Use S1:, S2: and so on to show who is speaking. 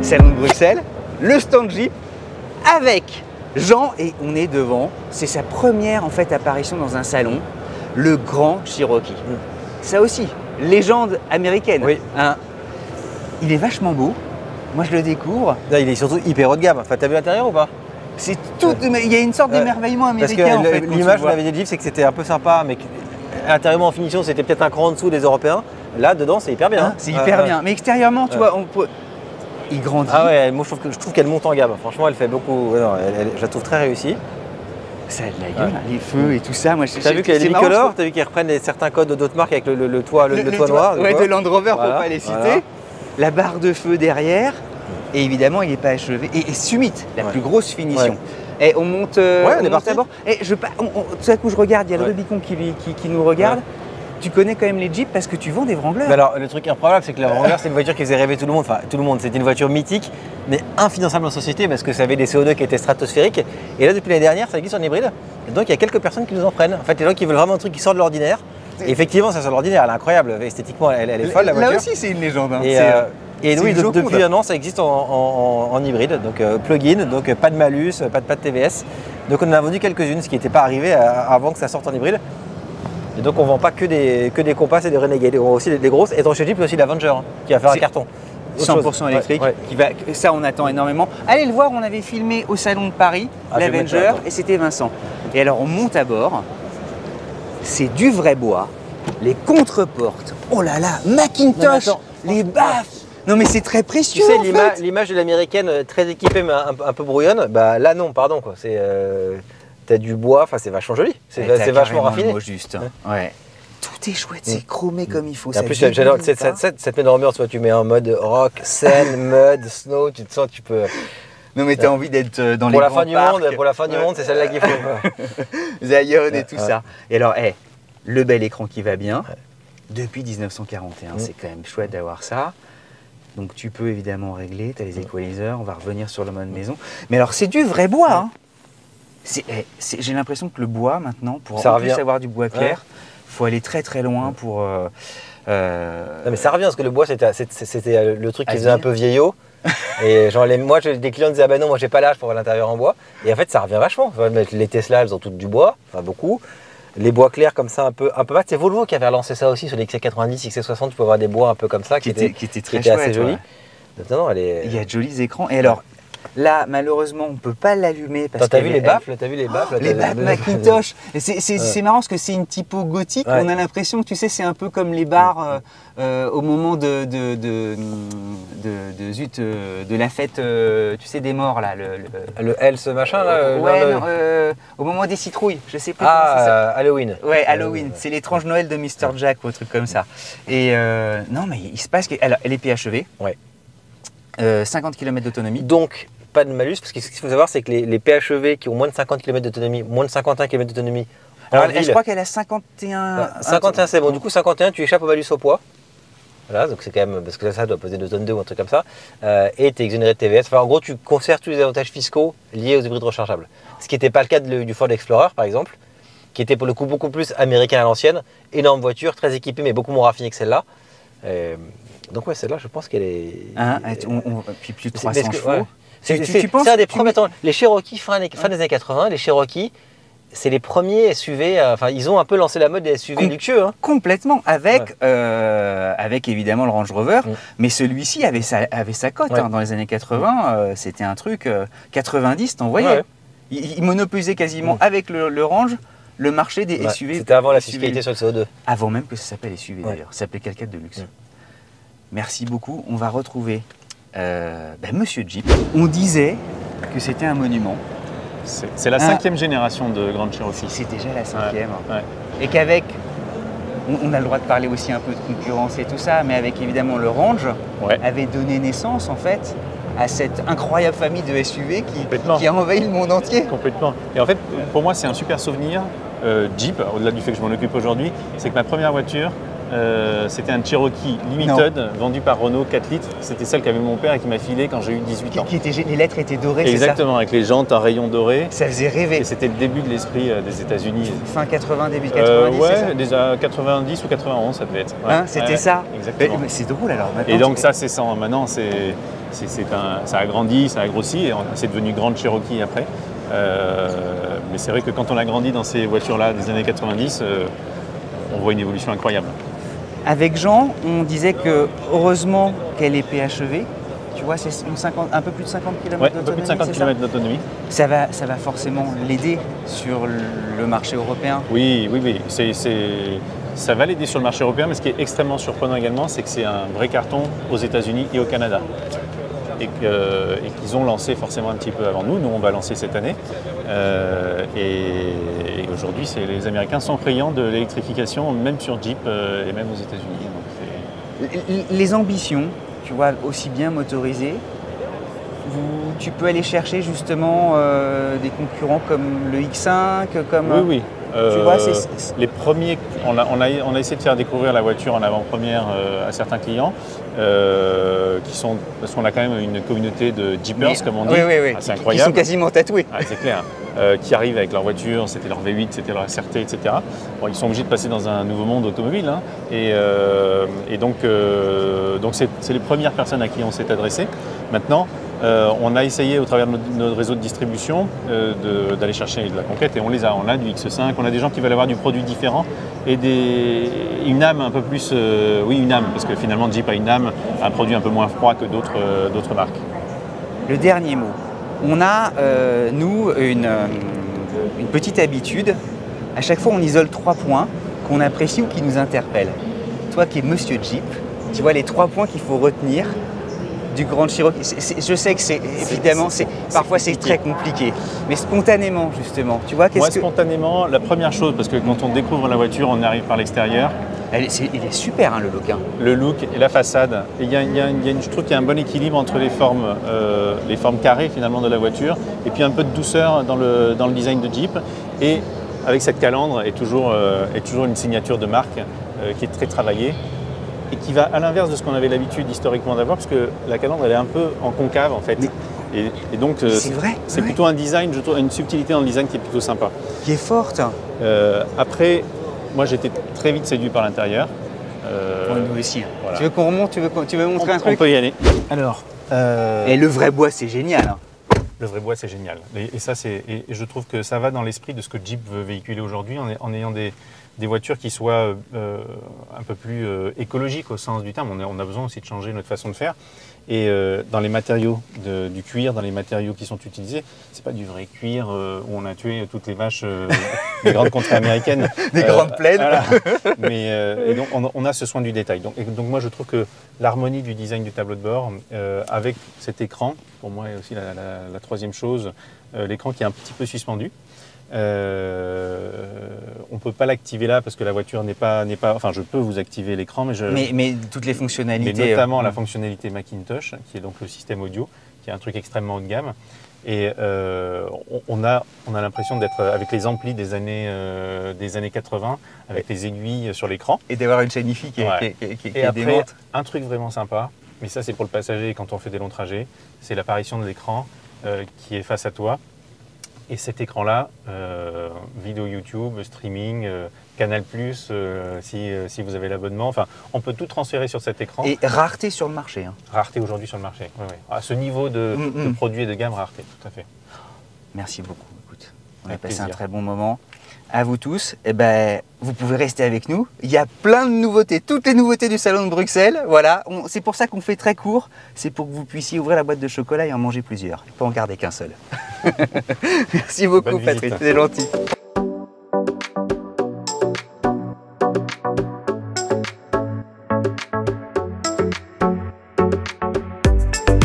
S1: salon de Bruxelles, le stand Jeep avec Jean et on est devant. C'est sa première en fait apparition dans un salon, le Grand Cherokee. Ça aussi, légende américaine.
S2: Oui.
S1: Hein. Il est vachement beau. Moi je le découvre.
S2: Là, il est surtout hyper haut de gamme. Enfin, t'as vu l'intérieur ou pas?
S1: C'est tout. Il y a une sorte d'émerveillement américain.
S2: Parce que
S1: en fait, quand
S2: l'image
S1: tu
S2: qu'on avait des Jeeps, c'est que c'était un peu sympa, mais intérieurement en finition, c'était peut-être un cran en dessous des Européens. Là, dedans, c'est hyper bien.
S1: hein, c'est hyper bien. Mais extérieurement, tu vois, il grandit.
S2: Ah ouais, moi je trouve qu'elle monte en gamme. Franchement, elle fait beaucoup. Non, je la trouve très réussie.
S1: Ça a de la gueule, les feux et tout ça. Moi,
S2: T'as vu qu'il y a les bicolores, t'as vu qu'ils reprennent certains codes d'autres marques avec le toit noir.
S1: Ouais, de Land Rover,
S2: voilà,
S1: faut pas les citer.
S2: Voilà.
S1: La barre de feu derrière. Et évidemment, il n'est pas achevé. Et Summit, la plus grosse finition. Et on monte,
S2: on est parti.
S1: d'abord. Et tout à coup, je regarde, il y a le Rubicon qui nous regarde. Tu connais quand même les Jeeps parce que tu vends des Wrangler.
S2: Mais alors, le truc improbable, c'est que la Wrangler, c'est une voiture qui faisait rêver tout le monde. Enfin, tout le monde, c'était une voiture mythique, mais infinançable en société parce que ça avait des CO2 qui étaient stratosphériques. Et là, depuis l'année dernière, ça existe en hybride. Et donc, il y a quelques personnes qui nous en prennent. En fait, les gens qui veulent vraiment un truc qui sort de l'ordinaire. Et effectivement, ça sort de l'ordinaire, elle est incroyable. Esthétiquement, elle est folle, la voiture.
S1: Là aussi, c'est une légende. Hein.
S2: Et oui, depuis un an, ça existe en hybride, donc plug-in, donc pas de malus, pas de TVS. Donc on en a vendu quelques-unes, ce qui n'était pas arrivé avant que ça sorte en hybride. Et donc on ne vend pas que des Compass et des Renegade, on vend aussi des grosses. Et dans chez Jeep, il y a aussi l'Avenger qui va faire un carton.
S1: 100% électrique, ça on attend énormément. Allez le voir, on avait filmé au salon de Paris, l'Avenger, et c'était Vincent. Et alors on monte à bord, c'est du vrai bois, les contreportes, oh là là, Macintosh, les baffes. Non mais c'est très précieux.
S2: Tu sais, l'image de l'américaine très équipée mais un peu brouillonne, bah là non, pardon quoi. T'as du bois, enfin c'est vachement joli, c'est vachement raffiné.
S1: Juste, hein. Ouais. Tout est chouette, c'est chromé comme il faut.
S2: En plus, j'adore cette met dans l'ambiance, tu mets en mode rock, scène, mud, snow, tu te sens que tu peux.
S1: Non mais t'as envie d'être dans les
S2: grands
S1: parcs.
S2: Pour la fin du monde, c'est celle-là qu'il faut.
S1: Zion et tout ça. Et alors, le bel écran qui va bien. Depuis 1941, c'est quand même chouette d'avoir ça. Donc tu peux évidemment régler, tu as les equalizers, on va revenir sur le mode maison. Mais alors c'est du vrai bois. Hein. J'ai l'impression que le bois maintenant, pour en plus avoir du bois clair, il faut aller très très loin pour...
S2: Non mais ça revient parce que le bois c'était le truc qui faisait un peu vieillot. Et genre moi des clients disaient ah ben non moi j'ai pas l'âge pour avoir l'intérieur en bois. Et en fait ça revient vachement. Les Tesla elles ont toutes du bois, enfin beaucoup. Les bois clairs comme ça un peu mat. C'est Volvo qui avait relancé ça aussi sur les XC90, XC60, tu peux avoir des bois un peu comme ça qui étaient très chouette, assez jolis. Non,
S1: il y a de jolis écrans. Et alors là malheureusement on ne peut pas l'allumer parce que
S2: t'as vu les baffles,
S1: les baffles Macintosh. C'est marrant parce que c'est une typo gothique. On a l'impression que tu sais c'est un peu comme les barres au moment de la fête tu sais des morts là
S2: le L ce machin là
S1: au moment des citrouilles je sais plus comment ça
S2: Halloween.
S1: Ouais Halloween, c'est l'étrange Noël de Mr Jack ou un truc comme ça. Et non mais il se passe que alors elle est PHEV. 50 km d'autonomie.
S2: Donc pas de malus parce que ce qu'il faut savoir c'est que les PHEV qui ont moins de 50 km d'autonomie, moins de 51 km d'autonomie.
S1: Alors je crois qu'elle a 51.
S2: 51 c'est bon, du coup 51 tu échappes au malus au poids. Voilà, donc c'est quand même, parce que ça doit peser 2 tonnes 2 ou un truc comme ça, et tu es exonéré de TVS. Enfin, en gros, tu conserves tous les avantages fiscaux liés aux hybrides rechargeables. Ce qui n'était pas le cas du Ford Explorer, par exemple, qui était pour le coup beaucoup plus américain à l'ancienne, énorme voiture, très équipée, mais beaucoup moins raffinée que celle-là. Donc ouais, celle-là, je pense qu'elle est...
S1: puis plus de 300 chevaux.
S2: C'est un des premiers temps. Les Cherokee, fin des années 80, les Cherokee, c'est les premiers SUV, enfin ils ont un peu lancé la mode des SUV luxueux. Hein.
S1: Complètement, avec évidemment le Range Rover, mais celui-ci avait sa cote hein, dans les années 80, c'était un truc 90, t'en voyais. Il monopolisait quasiment avec le Range le marché des SUV.
S2: C'était avant la fiscalité sur le CO2.
S1: Avant même que ça s'appelle SUV d'ailleurs, ça s'appelait 4x4 de luxe. Merci beaucoup, on va retrouver Monsieur Jeep. On disait que c'était un monument.
S3: C'est la 5e génération de Grand Cherokee.
S1: C'est déjà la 5e. Et qu'avec, on a le droit de parler aussi un peu de concurrence et tout ça, mais avec évidemment le Range, avait donné naissance en fait à cette incroyable famille de SUV qui a envahi le monde entier.
S3: Complètement. Et en fait, pour moi, c'est un super souvenir Jeep, au-delà du fait que je m'en occupe aujourd'hui, c'est que ma première voiture, C'était un Cherokee Limited vendu par Renault 4 litres. C'était celle qu'avait mon père et qui m'a filé quand j'ai eu 18 ans.
S1: Les lettres étaient dorées, c'est ça?
S3: Exactement, avec les jantes en rayon doré.
S1: Ça faisait rêver.
S3: Et c'était le début de l'esprit des États-Unis.
S1: Fin 80, début 90, c'est ça?
S3: Ouais, déjà 90 ou 91, ça devait être. Ouais.
S1: Hein, c'était ça?
S3: Exactement.
S1: Mais c'est drôle alors maintenant.
S3: Et donc ça, c'est ça. Maintenant, ça a grandi, ça a grossi et c'est devenu Grande Cherokee après. Mais c'est vrai que quand on a grandi dans ces voitures-là des années 90, on voit une évolution incroyable.
S1: Avec Jean, on disait que heureusement qu'elle est PHEV. Tu vois, c'est un peu plus de 50 km
S3: Ouais,
S1: d'autonomie.
S3: un peu plus de 50 km d'autonomie.
S1: Ça va forcément l'aider sur le marché européen.
S3: Oui. Ça va l'aider sur le marché européen, mais ce qui est extrêmement surprenant également, c'est que c'est un vrai carton aux États-Unis et au Canada. Et qu'ils ont lancé forcément un petit peu avant nous. Nous, on va lancer cette année. Et aujourd'hui, les Américains sont friands de l'électrification, même sur Jeep et même aux États-Unis.
S1: Les ambitions, tu vois, aussi bien motorisées, tu peux aller chercher justement des concurrents comme le X5, comme...
S3: Oui.
S1: Tu vois,
S3: les premiers, on a essayé de faire découvrir la voiture en avant-première à certains clients, parce qu'on a quand même une communauté de Jeepers, comme on dit.
S1: Oui.
S3: C'est incroyable.
S1: Qui sont quasiment tatoués.
S3: C'est clair. Qui arrivent avec leur voiture, c'était leur V8, c'était leur SRT, etc. Bon, ils sont obligés de passer dans un nouveau monde automobile. Hein, et donc c'est les premières personnes à qui on s'est adressé. Maintenant, on a essayé au travers de notre réseau de distribution d'aller chercher de la conquête et on les a. On a du X5, on a des gens qui veulent avoir du produit différent et une âme un peu plus... une âme, parce que finalement Jeep a une âme, un produit un peu moins froid que d'autres marques.
S1: Le dernier mot. On a, nous, une petite habitude. À chaque fois, on isole 3 points qu'on apprécie ou qui nous interpellent. Toi qui es Monsieur Jeep, tu vois les 3 points qu'il faut retenir du Grand Cherokee. Je sais que parfois c'est très compliqué, mais spontanément justement, tu vois,
S3: spontanément, la première chose, parce que quand on découvre la voiture, on arrive par l'extérieur.
S1: Il est super hein, le look. Hein.
S3: Le look et la façade. Et je trouve qu'il y a un bon équilibre entre les formes carrées finalement de la voiture et puis un peu de douceur dans le design de Jeep. Et avec cette calandre est toujours une signature de marque qui est très travaillée. Et qui va à l'inverse de ce qu'on avait l'habitude historiquement d'avoir, parce que la calandre elle est un peu en concave en fait. Et donc c'est plutôt un design, je trouve, une subtilité dans le design qui est plutôt sympa.
S1: Qui est forte.
S3: Après, moi j'étais très vite séduit par l'intérieur.
S1: Nous aussi. Voilà. Tu veux qu'on remonte, tu veux montrer un truc?
S3: On peut y aller. Alors.
S1: Et le vrai bois c'est génial. Hein.
S3: Le vrai bois c'est génial. Et je trouve que ça va dans l'esprit de ce que Jeep veut véhiculer aujourd'hui en ayant des voitures qui soient un peu plus écologiques au sens du terme. On a besoin aussi de changer notre façon de faire. Et dans les matériaux du cuir, dans les matériaux qui sont utilisés, c'est pas du vrai cuir où on a tué toutes les vaches des grandes contrées américaines.
S1: Des grandes plaines.
S3: Voilà. Et donc on a ce soin du détail. Donc moi je trouve que l'harmonie du design du tableau de bord avec cet écran, pour moi est aussi la troisième chose, l'écran qui est un petit peu suspendu. On ne peut pas l'activer là parce que la voiture n'est pas. Enfin, je peux vous activer l'écran,
S1: mais toutes les fonctionnalités.
S3: Mais notamment la fonctionnalité Macintosh, qui est donc le système audio, qui est un truc extrêmement haut de gamme. Et on a l'impression d'être avec les amplis des années 80, avec les aiguilles sur l'écran.
S1: Et d'avoir une chaîne IFI qui est démente.
S3: Un truc vraiment sympa, mais ça c'est pour le passager quand on fait des longs trajets, c'est l'apparition de l'écran qui est face à toi. Et cet écran-là, vidéo YouTube, streaming, Canal+, si vous avez l'abonnement, enfin, on peut tout transférer sur cet écran.
S1: Et rareté sur le marché. Hein.
S3: Rareté aujourd'hui sur le marché, oui. À ce niveau de produit et de gamme, rareté, tout à fait.
S1: Merci beaucoup. Écoute, on
S3: avec
S1: a passé
S3: plaisir.
S1: un très bon moment. À vous tous, vous pouvez rester avec nous. Il y a plein de nouveautés, toutes les nouveautés du Salon de Bruxelles. Voilà, c'est pour ça qu'on fait très court. C'est pour que vous puissiez ouvrir la boîte de chocolat et en manger plusieurs. Pas en garder qu'un seul. Merci beaucoup, Patrick. C'est gentil.